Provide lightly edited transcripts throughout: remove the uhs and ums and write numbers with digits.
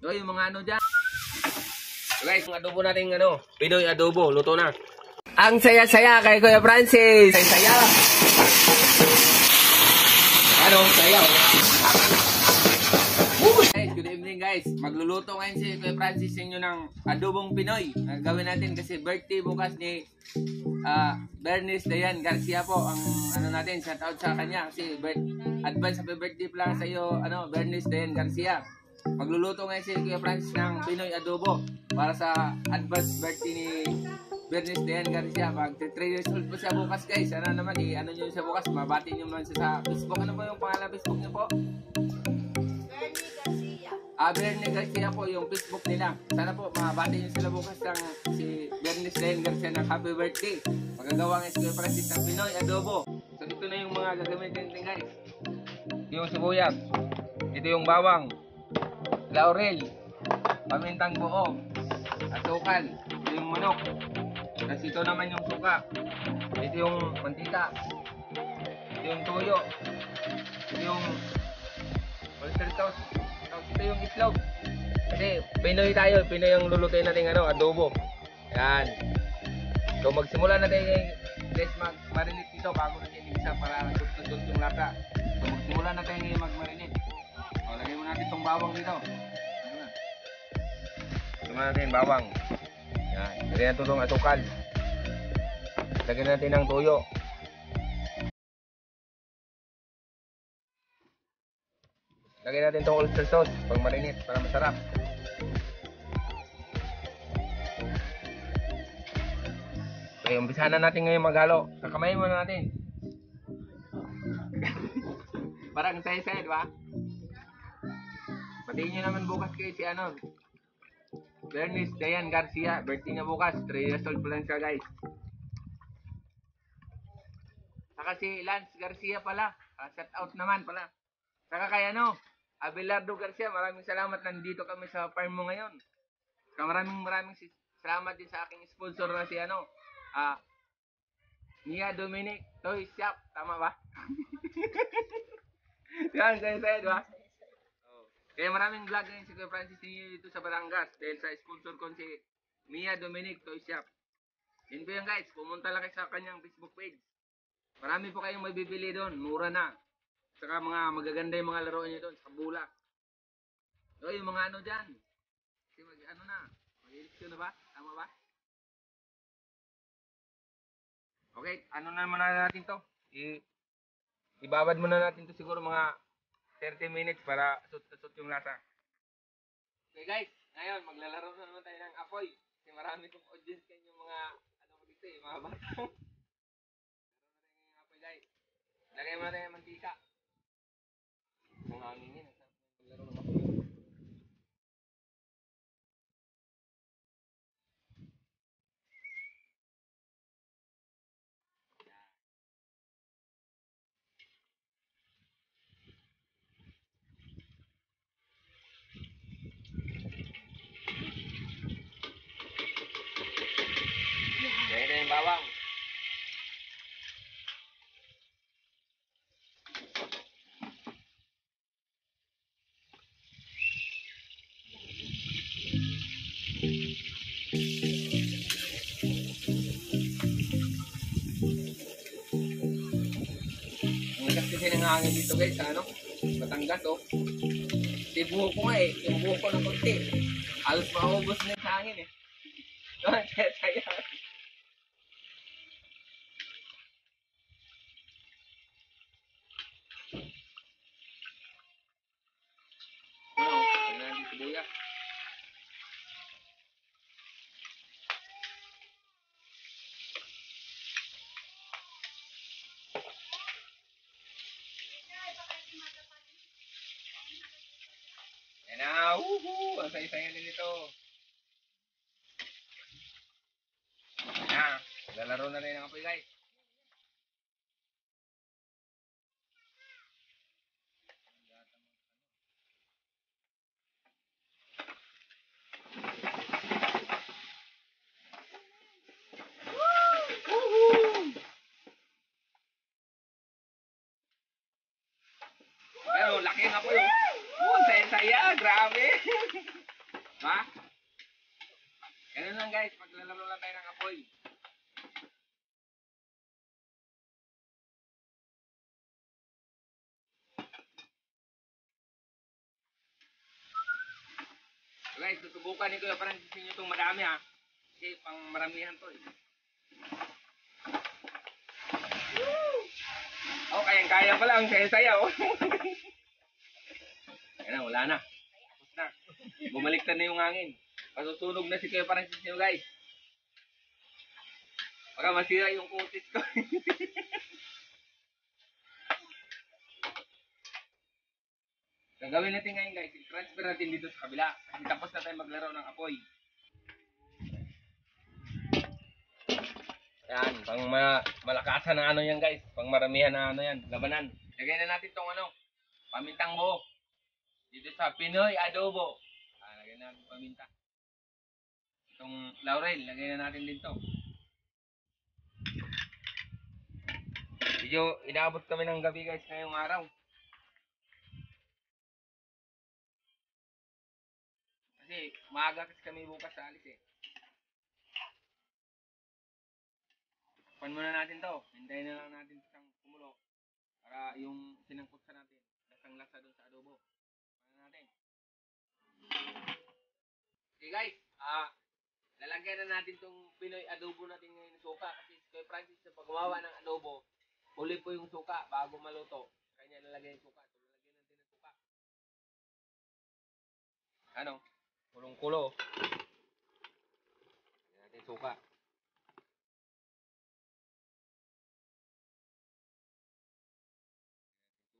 So, yung mga ano dyan. So guys, yung adobo natin Pinoy adobo, luto na. Ang saya-saya kay Kuya Francis. Saya. Saya. Guys, good evening guys. Magluluto ngayon si Kuya Francis inyo ng adobong Pinoy. Gawin natin kasi birthday bukas ni Bernice Dayan Garcia po. Ang natin, shout out sa kanya kasi advance happy birthday pala sa iyo, Bernice Dayan Garcia. Magluluto ngayon si Kuya Francis ng Pinoy adobo para sa advance birthday ni Bernice Dayan Garcia. Pag 3 years old po siya bukas guys. Sana naman nyo siya bukas. Mabati nyo naman siya sa Facebook. Ano po yung pangalan Facebook niyo po? Bernice Garcia po yung Facebook nila. Sana po mabati nyo sila bukas ng si Bernice Dayan Garcia ng happy birthday. Magagawa ngayon si Kuya Francis ng Pinoy adobo. So dito na yung mga gagamitin natin guys. Yung sibuyas. Ito yung bawang, laurel, pamintang buo, asukal, ito yung manok, tapos ito naman yung suka, ito yung mantika, ito yung toyo, ito yung oyster sauce, tapos ito yung itlog. Kasi Pinoy tayo, Pinoy yung lulutuin natin adobo. Yan. So magsimula natin guys mag-marinate dito bago natin isa para tutut yung lata. So magsimula natin mag-marinate. Lagay mo natin itong bawang dito. Lagay natin bawang. Yan. Lagay natin itong asukal. Lagay natin ng toyo. Lagay natin itong oyster sauce pag marinate para masarap. Okay, umpisahan na natin ngayon maghalo. Kakamayin muna natin. Parang saya-saya, di ba? Patiin nyo naman bukas kayo si Bernice Dayan Garcia. Birthday niya bukas. 3 years old pa lang siya guys. Saka si Lance Garcia pala. Shout out naman pala. Saka kay Abelardo Garcia. Maraming salamat. Nandito kami sa farm mo ngayon. Saka maraming salamat din sa aking sponsor na si Mia Dominic Toy Shop. Tama ba? Yan, saya-saya, di ba? Kaya maraming vlog ngayon si Kuya Francis dito sa Batangas dahil sa sponsor ko si Mia Dominic Toy Shop. Yun po yan guys, pumunta lang kayo sa kanyang Facebook page. Marami po kayong mabibili doon, mura na. Saka mga magaganda yung mga laruan niyo doon, sa bula. So yung mga dyan. Kasi mag-eleksyon na ba? Tama ba? Okay, na muna natin to. Ibabad muna natin to siguro mga 30 minutes para sut yung lasa. Okay guys, ngayon maglalaro na naman tayo ng apoy. Kasi marami kong audience kayo yung mga dito mga bata. Laro na tayo ng apoy guys. Lagay mo na tayo ng mantika. Ang hangin yun. Maglaro ng apoy. Lagay na yung bawang. Ang lakas kasi ng hangin dito guys sa Batangas Di buho ko nga yung buho ko ng konti. Halos maubos na yung hangin Kaya sibuyas. Yan na, ang saya-saya din ito. Yan, lalaro na rin ang apoy guys. Pero laki ng apoy. Saya-saya, grabe. Ha? Ganun lang guys, maglalaro lang tayo ng apoy. So guys, tutubukan ni Kuya Francis ninyo itong madami ha. Kasi pang maramihan to eh. Oh, kayang-kaya pala, ang saya-saya oh. Ayan na, wala na. Tapos na. Bumaliktad na yung hangin. Masusunog na si Kuya Francis nyo guys. Baka masira yung kutis ko. Gagawin natin ngayon guys, i-transfer natin dito sa kabila. Kasi tapos na tayo maglaro ng apoy. Yan, pang malakasan na ano yan guys. Pang maramihan na ano yan, labanan. Lagay na natin tong ano, pamintang buo. Dito sa Pinoy Adobo. Lagay na natin paminta. Itong laurel, lagay na natin din to. Medyo inaabot kami ng gabi guys ngayong araw. Kasi maaga kasi kami bukas sa alis eh. Pan muna natin to. Hintayin na lang natin isang kumulo. Para yung sinangkot sa natin. Lasang lasa dun sa adobo. Pan natin. Okay guys. Lalagyan na natin tong Pinoy adobo natin ngayon ng suka. Kasi kay Francis na paggawa ng adobo, huli po yung suka bago maluto. Kanya lalagyan yung suka. So, lalagyan natin ng suka. Ano? Kulong-kulo. Lalagyan natin suka.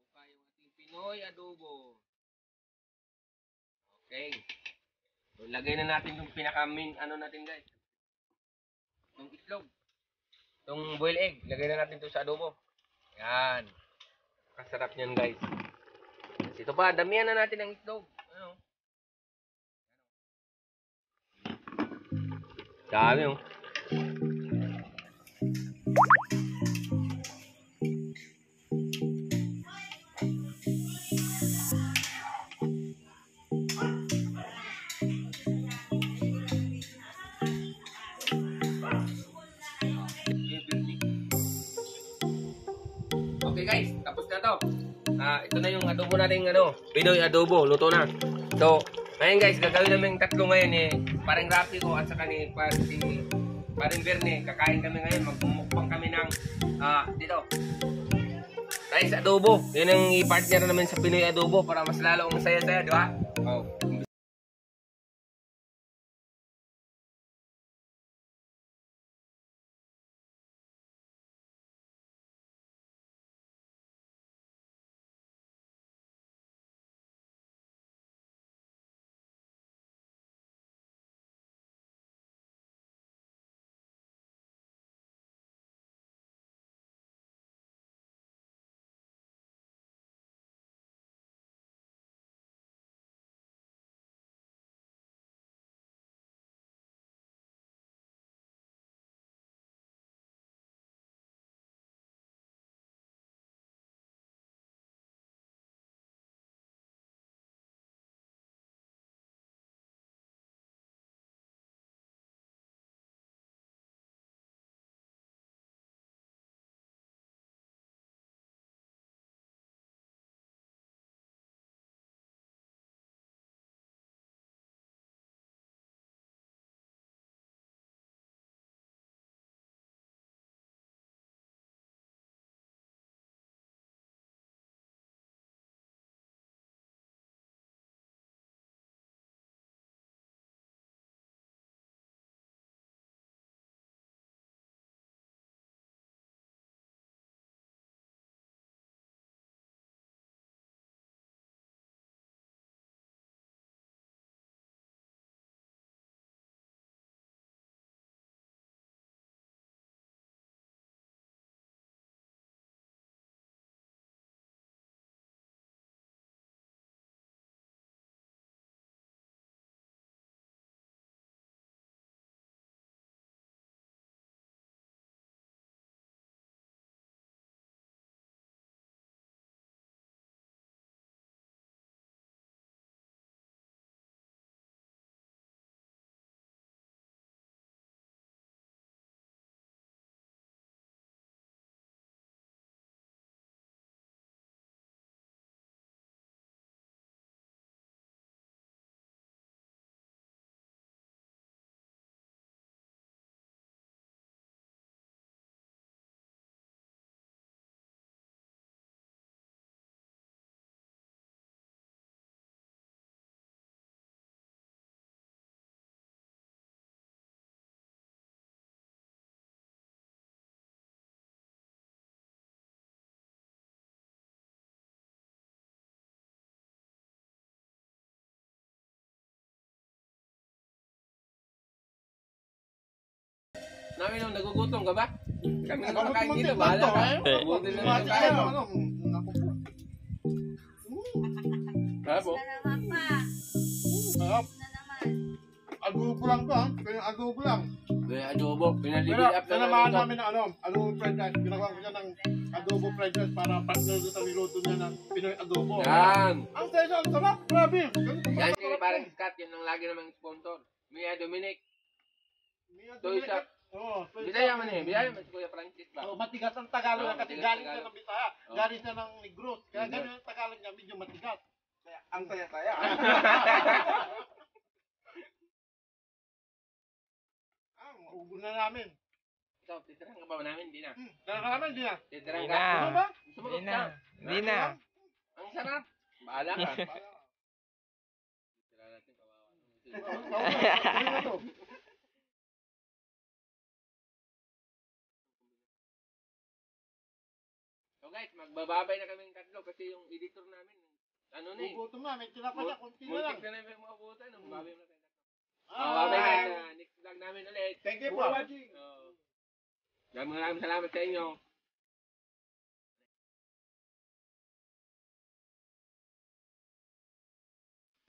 Suka yung ating Pinoy adobo. Okay. So, lagay na natin yung pinaka-main ano natin guys. Yung itlog. Yung boiled egg. Lagay na natin ito sa adobo. Yan. Kasarap niyan guys. Ito pa, damihan na natin ang itlog. Ano? Dami oh. Okay guys, tapos na to. Ito na yung adobo natin ano, Pinoy adobo, luto na. So, ngayon guys, gagawin namin tatlo ngayon eh. Parang Rapi ko at saka ni Paring Berne, kakain kami ngayon, magmumukbang kami ng dito. Rice adobo. Yun ang i-partner namin sa Pinoy adobo para mas lalo ang saya-saya, di ba? Oh. Namin nung nagugutom ka ba? Kami na Ako makakain dito, muntik bahala to, ka. eh. Buti na Mati lang kayo, tayo. ano, naku po. Ha po? Na naman pa. Sarap. Na naman. Adobo lang to, ha? Kaya adobo lang. Kaya adobo, Pero, pinalibig up na tinamahan namin namin ng ano, adobo fried rice. Ginawa ko siya ng adobo fried rice para partner doon sa niluto niya ng Pinoy adobo. Yan. Ang tayo, ang sarap, grabe. Ganito Yan sarap, si sarap parang to. Scott, yun ang lagi namang sponsor. Mia Dominic. Mia Toy Dominic, shop. Oo, toy Bisaya shop. man eh. Bisaya man si Kuya Francis ba? Oh, matigas ang Tagalog Oo, kasi matigas galing Tagalog. siya ng Bisaya. Oo. Galing siya ng Negros. Kaya Negros. ganyan ang Tagalog niya, medyo matigas. Kaya ang saya-saya. Maubo na namin. Ikaw, titirang ka ba namin? Di na. Dala ka namin, di na. Titirang Di ka. na. Ano ba? Sumagot Hindi na. ka. Hindi na. Ang sarap. Bahala ka. Tira natin, kawawa. So guys, magbababay na kami ng tatlo kasi yung editor namin, ano na eh. Gugutom na, may tira pa siya, kunti na lang. Muntik na namin mga buta, nung babay mo na kayo. Ah, Babay na, next vlog namin ulit. Thank you for watching. Maraming salamat sa inyo.